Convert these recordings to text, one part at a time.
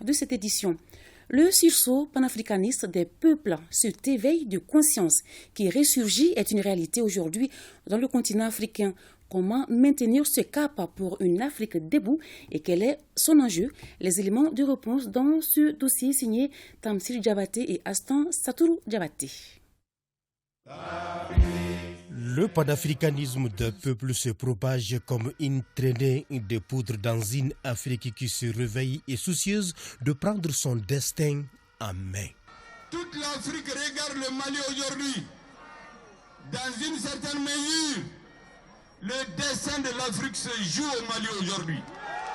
de cette édition. Le sursaut panafricaniste des peuples, cet éveil de conscience qui ressurgit est une réalité aujourd'hui dans le continent africain. Comment maintenir ce cap pour une Afrique debout et quel est son enjeu? Les éléments de réponse dans ce dossier signé Tamsir Diabaté et Astan Satourou Diabaté. Le panafricanisme des peuples se propage comme une traînée de poudre dans une Afrique qui se réveille et soucieuse de prendre son destin en main. Toute l'Afrique regarde le Mali aujourd'hui. Dans une certaine mesure, le destin de l'Afrique se joue au Mali aujourd'hui.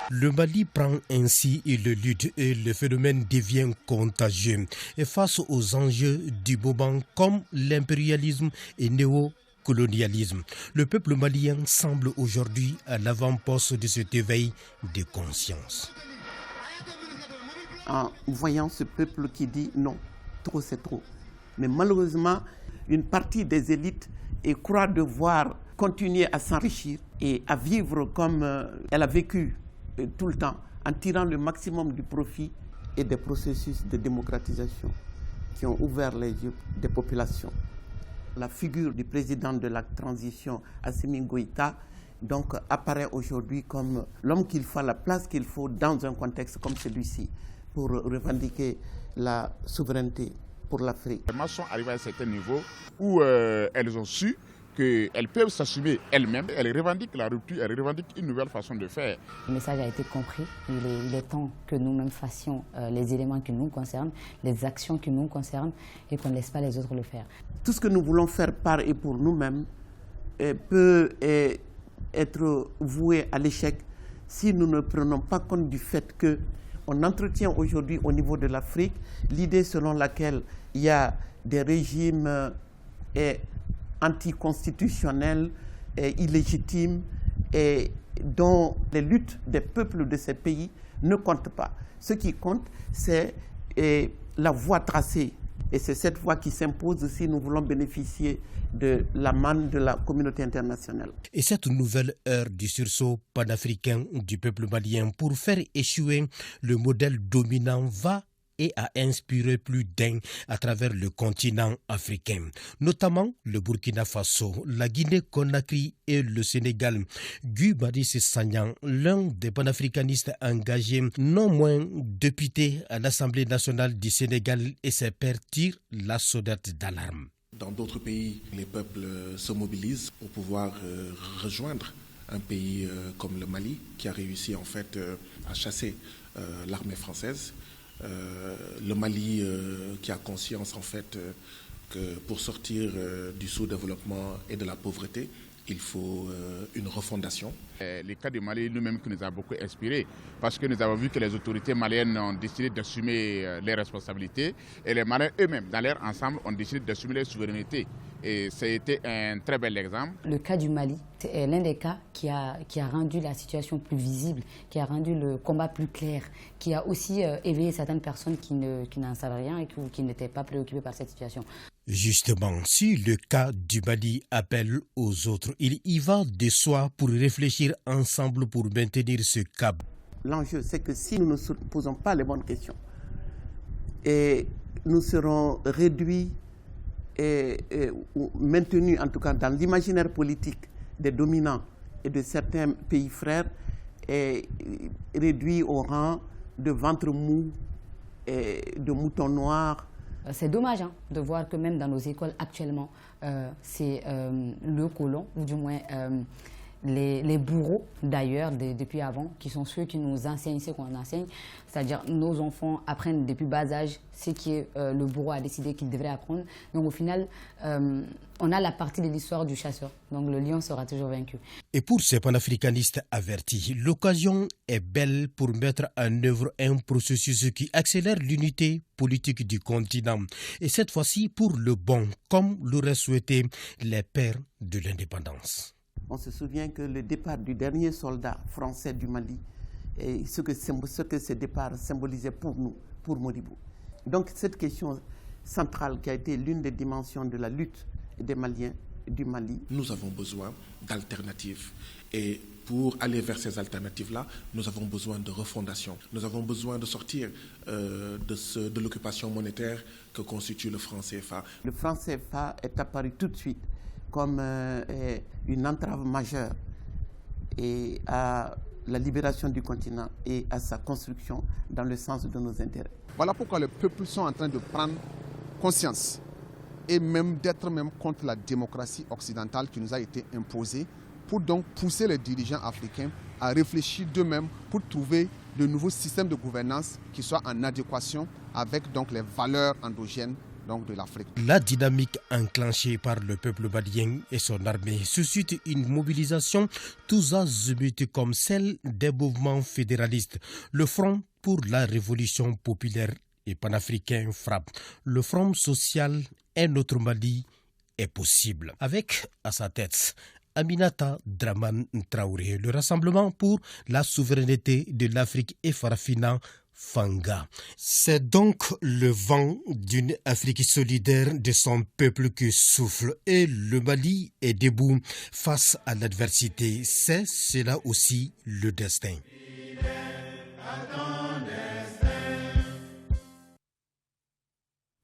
Le Mali prend ainsi le lutte et le phénomène devient contagieux. Et face aux enjeux du moment comme l'impérialisme et néocolonialisme, le peuple malien semble aujourd'hui à l'avant-poste de cet éveil de conscience. En voyant ce peuple qui dit non, trop c'est trop. Mais malheureusement, une partie des élites croit devoir continuer à s'enrichir et à vivre comme elle a vécu tout le temps, en tirant le maximum du profit et des processus de démocratisation qui ont ouvert les yeux des populations. La figure du président de la transition, Assimi Goïta, donc apparaît aujourd'hui comme l'homme qu'il faut, la place qu'il faut dans un contexte comme celui-ci pour revendiquer la souveraineté pour l'Afrique. Les masses sont arrivées à un certain niveau où elles ont su qu'elles peuvent s'assumer elles-mêmes. Elles revendiquent la rupture, elles revendiquent une nouvelle façon de faire. Le message a été compris. Il est temps que nous-mêmes fassions les éléments qui nous concernent, les actions qui nous concernent et qu'on ne laisse pas les autres le faire. Tout ce que nous voulons faire par et pour nous-mêmes peut être voué à l'échec si nous ne prenons pas compte du fait qu'on entretient aujourd'hui au niveau de l'Afrique l'idée selon laquelle il y a des régimes anticonstitutionnels et illégitimes et dont les luttes des peuples de ces pays ne comptent pas. Ce qui compte, c'est la voie tracée. Et c'est cette voie qui s'impose si nous voulons bénéficier de la manne de la communauté internationale. Et cette nouvelle ère du sursaut panafricain du peuple malien pour faire échouer le modèle dominant va et a inspiré plus d'un à travers le continent africain, notamment le Burkina Faso, la Guinée-Conakry et le Sénégal. Guy Marius Sagnan, l'un des panafricanistes engagés, non moins député à l'Assemblée nationale du Sénégal, et ses pairs tirent la sonnette d'alarme. Dans d'autres pays, les peuples se mobilisent pour pouvoir rejoindre un pays comme le Mali, qui a réussi en fait à chasser l'armée française. Le Mali qui a conscience en fait que pour sortir du sous-développement et de la pauvreté, il faut une refondation. Le cas du Mali nous-mêmes qui nous a beaucoup inspiré parce que nous avons vu que les autorités maliennes ont décidé d'assumer les responsabilités et les Maliens eux-mêmes, dans leur ensemble, ont décidé d'assumer leur souveraineté. Et ça a été un très bel exemple. Le cas du Mali est l'un des cas qui a rendu la situation plus visible, qui a rendu le combat plus clair, qui a aussi éveillé certaines personnes qui n'en savent rien et qui n'étaient pas préoccupées par cette situation. Justement, si le cas du Mali appelle aux autres, il y va de soi pour réfléchir ensemble pour maintenir ce cap. L'enjeu, c'est que si nous ne nous posons pas les bonnes questions, et nous serons réduits ou maintenus, en tout cas dans l'imaginaire politique des dominants et de certains pays frères, et réduits au rang de ventre mou et de moutons noirs. C'est dommage de voir que même dans nos écoles actuellement, c'est le colon, ou du moins les bourreaux d'ailleurs, depuis avant, qui sont ceux qui nous enseignent ce qu'on enseigne. C'est-à-dire nos enfants apprennent depuis bas âge ce que le bourreau a décidé qu'ils devraient apprendre. Donc au final, on a la partie de l'histoire du chasseur. Donc le lion sera toujours vaincu. Et pour ces panafricanistes avertis, l'occasion est belle pour mettre en œuvre un processus qui accélère l'unité politique du continent. Et cette fois-ci pour le bon, comme l'auraient souhaité les pères de l'indépendance. On se souvient que le départ du dernier soldat français du Mali, et ce que ce départ symbolisait pour nous, pour Modibo. Donc cette question centrale qui a été l'une des dimensions de la lutte des Maliens du Mali. Nous avons besoin d'alternatives Et pour aller vers ces alternatives-là, nous avons besoin de refondation. Nous avons besoin de sortir de l'occupation monétaire que constitue le franc CFA. Le franc CFA est apparu tout de suite comme une entrave majeure et à la libération du continent et à sa construction dans le sens de nos intérêts. Voilà pourquoi les peuples sont en train de prendre conscience et même d'être même contre la démocratie occidentale qui nous a été imposée, pour donc pousser les dirigeants africains à réfléchir d'eux-mêmes pour trouver de nouveaux systèmes de gouvernance qui soient en adéquation avec donc les valeurs endogènes donc de l'Afrique. La dynamique enclenchée par le peuple malien et son armée suscite une mobilisation tous azimuts comme celle des mouvements fédéralistes. Le Front pour la Révolution populaire et panafricain frappe. Le Front social Un autre Mali est possible. Avec à sa tête Aminata Dramane Traoré, le Rassemblement pour la souveraineté de l'Afrique et Farafina Fanga. C'est donc le vent d'une Afrique solidaire de son peuple qui souffle et le Mali est debout face à l'adversité. C'est cela aussi le destin.